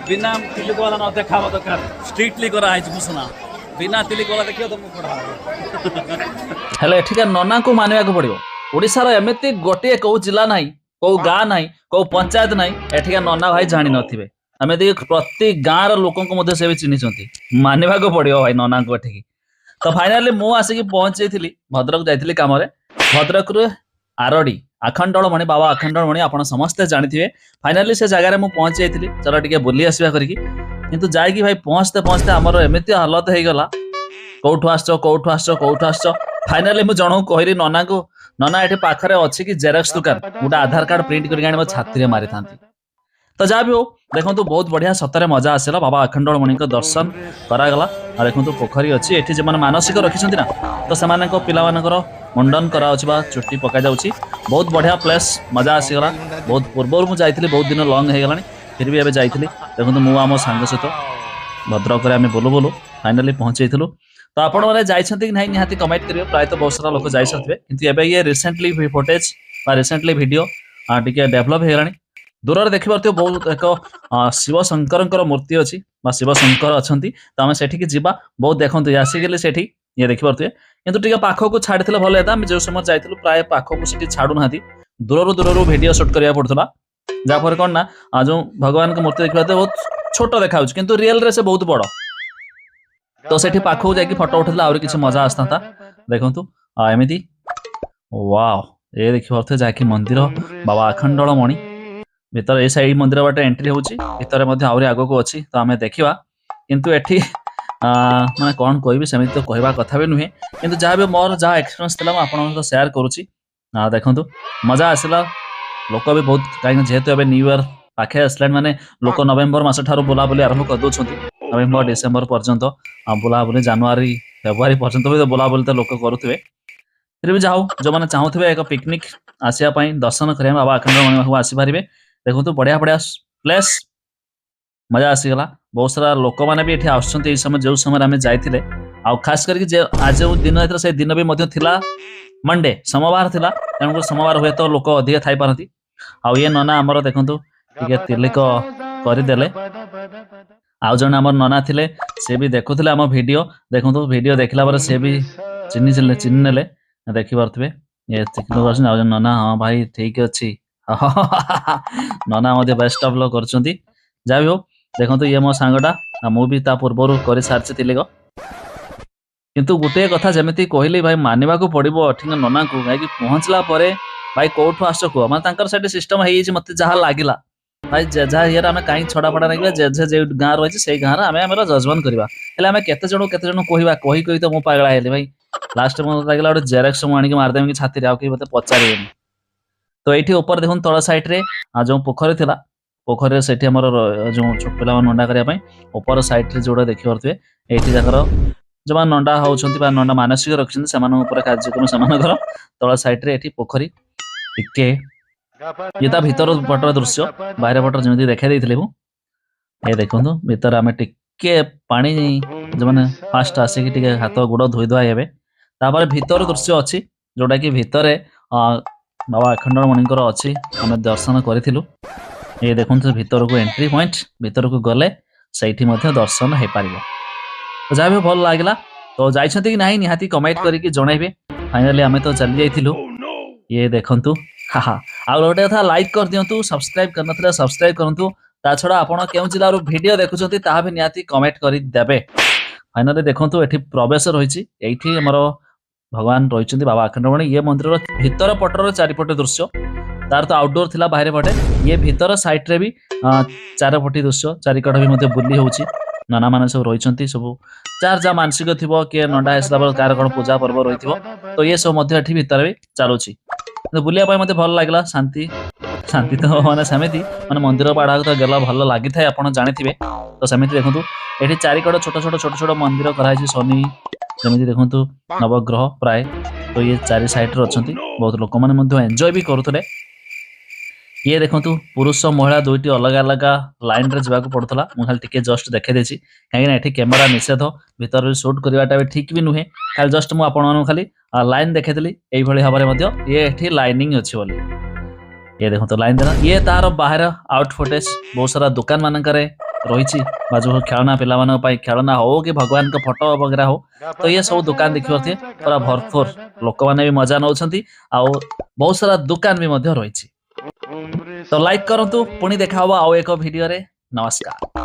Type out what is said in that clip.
बिना तिलिक वाला न देखा दरकार स्ट्रिक्टली करा है घोषणा बिना तिलिक वाला देखियो तो मुझे पढ़ा हेले एठिका नना को मानिया को पड़ियो ओडिसा रो एमिति गोटे को जिला नाही को गाँ नाही को पंचायत नाही एठिका नना भाई जानि नथिबे आमे देख प्रति गाँ रो लोकन को मध्ये से भी चिन्हिचंती मानिबा को पड़ियो भाई नना को एठिकी तो फाइनाली मु आसिकी पहुंच जाइथिली भद्रक जाइथिली काम रे भद्रक रे आरडी आखंडलमणि बाबा आखंडलमणि आपण समस्ते जानिथिबे फाइनाली से जगह रे मु पहुंच जाइथिली चलो टिके बुली आसीबा करिकी किंतु जाइकी भाई पहुंचते पहुंचते हमर एमिति हालत हे गला कोठु आसचो फाइनाली मु जणो कहली नना को नना एठी पाखरे अछि कि जेरक्स दुकान गोटे आधार कार्ड प्रिंट करके आनी मो छाती रे मारि थांती तो जा भी हो देखो बहुत बढ़िया सतरे मजा आसला बाबा आखंडलमणि को दर्शन करागला और देखो पोखरी अच्छी एठी जे मानसिक रखिछंती ना तो सेमान पिला मानकर मुंडन करा अछि बा चुट्टी पका जाउछि बहुत बढ़िया प्लेस मजा आसीगला बहुत पूर्व मु जाइथिली बहुत दिन लॉन्ग हे गलानी फिर भी एबे जाइथिली देखो मु आम सांग सहित भद्रक रे आमे बोलू बोलू फाइनली पहुंच जाइथिलु तो आपण माने जाइछंती कि नाही निहाती कमेंट करियो प्राय तो बहुत सारा लोक जाई सथबे किंतु एबे ये रिसेंटली फुटेज बा रिसेंटली वीडियो टिके डेवलप हे गलानी दूर देखि परते बहुत एक शिव शंकर मूर्ति अछि बा शिव शंकर अछंती तो आमे सेठी के जिबा बहुत देखंतु आसी गेले सेठी ये देखि परते किंतु टिके पाखो को छाडिथिले भले हेता हम जो समय जाइथिलु प्राय पाखो को सेठी छाडु नाथि दूर वीडियो शूट करिया पड़थला जा पर कोन ना जो भगवान के मूर्ति देखिबाते बहुत छोट देखाउछ किंतु रियल रे से बहुत बड़ तो सेठी पाखो जाकी फोटो उठला और किछ मजा आस्ता देखंतु एमिति वाओ ये देखि परते जाकी मंदिर बाबा अखंडलमणि भीतर ए साइड मंदिर बाटे एंट्री होची भीतर मध्ये आउरी आगो को अछि तो हमें देखिबा किंतु एठी माने कोन कहबी समिति तो कहबा कथा भी नुहे किंतु जहा भी मोर जहा एक्सपीरियंस तला आपन तो शेयर करूची देखंतु मजा आसिला लोक भी बहुत काई जेहेतु एबे न्यू ईयर पाखे आसलान माने लोक नवेम्बर मास ठारो बुला बुली आरंभ कर दोछंती नवेम्बर डिसेंबर पर्यंत बुला बुली जनवरी फेब्रुआरी पर्यंत भी बुला बुली तो लोक करूथबे फिर भी जाओ जो माने चाहूथबे एक पिकनिक आसिया पई दर्शन करिया बाबा अखंडलमणि को आसी पारिबे देखो तो बढ़िया बढ़िया प्लेस मजा आसीगला बहुत सारा लोक माने भी एठी आछंती समय जो समय आमे जाइथिले आ खास करके जे आज दिन एथरा से दिन भी मध्ये थिला मंडे सोमवार थिला तेणु सोमवार हुए तो लोक अधिक थाई पारती आ ये नना हमर देखंतु टिके तिलक करि देले आ जण हमर नना थिले से भी देखुथिले हम वीडियो देखंतु वीडियो देखला पर से भी चिन्ह नेले देखि परथबे ये चिकन वर्जन आ नना हां भाई ठीक अछि नना मध्य बेस्ट ऑफ लक करछंती जा भी हो देखंतु ये मो सांगटा मु भी ता पूर्वरु करि सारछि तिलक किंतु गुटे कथा जेमिति कहली भाई मानिबा को पड़िबो ठीक नना को काई कि पहुंचला परे भाई कोठु आसो को माने तांकर सेठी सिस्टम हेई छि मते जहा लागिला भाई जहा हियर हमें काई छडा पडा नागिबा जे गां रहै छि सेई गां रा हमें हमरा जजमेंट करबा हेले हमें केते जण कहबा कहि तो मु पागला हेली भाई लास्ट में लागिला ओटे जेरक्स मु आनी के मार देम कि छाती रे आ कि मते पचारेनी तो ये ऊपर देखो तल साइड रे जो पोखरी थिला पोखरी सेठी हमर जो छोट पिला नंडा करिया ऊपर साइड रे जोड़ा देखि परथबे एठी जाकर जो नंडा होउछंती बा नंडा मानसिक रखछंती समान ऊपर कार्यक्रम समान घर तल साइड रे एठी पोखरी टिके ये ता भीतर पटर दृश्य बाहर पटर जेमि देखा देइथिले मु ए देखंतु भीतर आमे टिके पानी जो माने फास्ट आसी कि टिके हाथ गुड़ धोई धोआ हेबे तापर भीतर दृश्य अछि जोडा कि भीतर बाबा अखंडलमणि अच्छी आम दर्शन करूँ ये देखते भीतर को एंट्री पॉइंट भीतर को गले सही दर्शन हो पार तो जहाँ भी भल लगे तो जाइए कि ना निहाती कमेंट करके जनइबे फाइनाली आम तो चली जाइलु ये देखु हाँ आउ गोटे कथा लाइक कर दिंतु सब्सक्राइब करन सब्सक्राइब करूँ ता छड़ा आपड़ क्यों जिलार वीडियो देखुं ता भी निहाती कमेंट करदे फाइनाली देखु ये प्रवेश रही भगवान रही बाबा अखंडलमणि ये मंदिर भीतर पटर चारिपटे दृश्य तार तो आउटडोर थिला बाहर पटे ये भीतर साइड रे भी चारपटी दृश्य चारिकट भी बुली होउची नाना माने सब रही सब जार जा मानसिक थिबो के नंडा हेसला बेल कार कोन पूजा पर्व रही तो ये सब मध्य एठी भीतर भी चलुची बुलिया पाई मते भल लागला शांति शांति तो माने समिति माने मंदिर पाड़ा तो गेला भल लागि थाए आपण जानिथिबे तो समिति देखंतु एठी चारिकट छोट मंदिर कराई शनि जमी देखु नवग्रह प्राय तो ये चारि साइड रे अछंती बहुत लोक माने एंजॉय भी करुतले ये देखु पुरुष महिला दुईटी अलग अलग लाइन रे जावाक पड़ुतला मु खाली टिके जस्ट देखे देछि काहे ना एठी कैमरा निषेध भीतर शूट करवाटा भी ठीक भी नुहे खाली जस्ट मु आपण खाली लाइन देखेदली एई भली भाबरे मध्य ये एठी लाइनिंग अछि बोली ये देखो तो लाइन देना ये तार बाहर आउट फुटेज बहुत सारा दुकान मानकरे रही बाजू खेलना पे खेलना हो कि भगवान का फोटो वगैरह हो तो ये सब दुकान देखिए पूरा भरपूर लोक मैंने भी मजा नौ बहुत सारा दुकान भी रही तो लाइक करंतु पुणी देखा आउ एक वीडियो रे नमस्कार।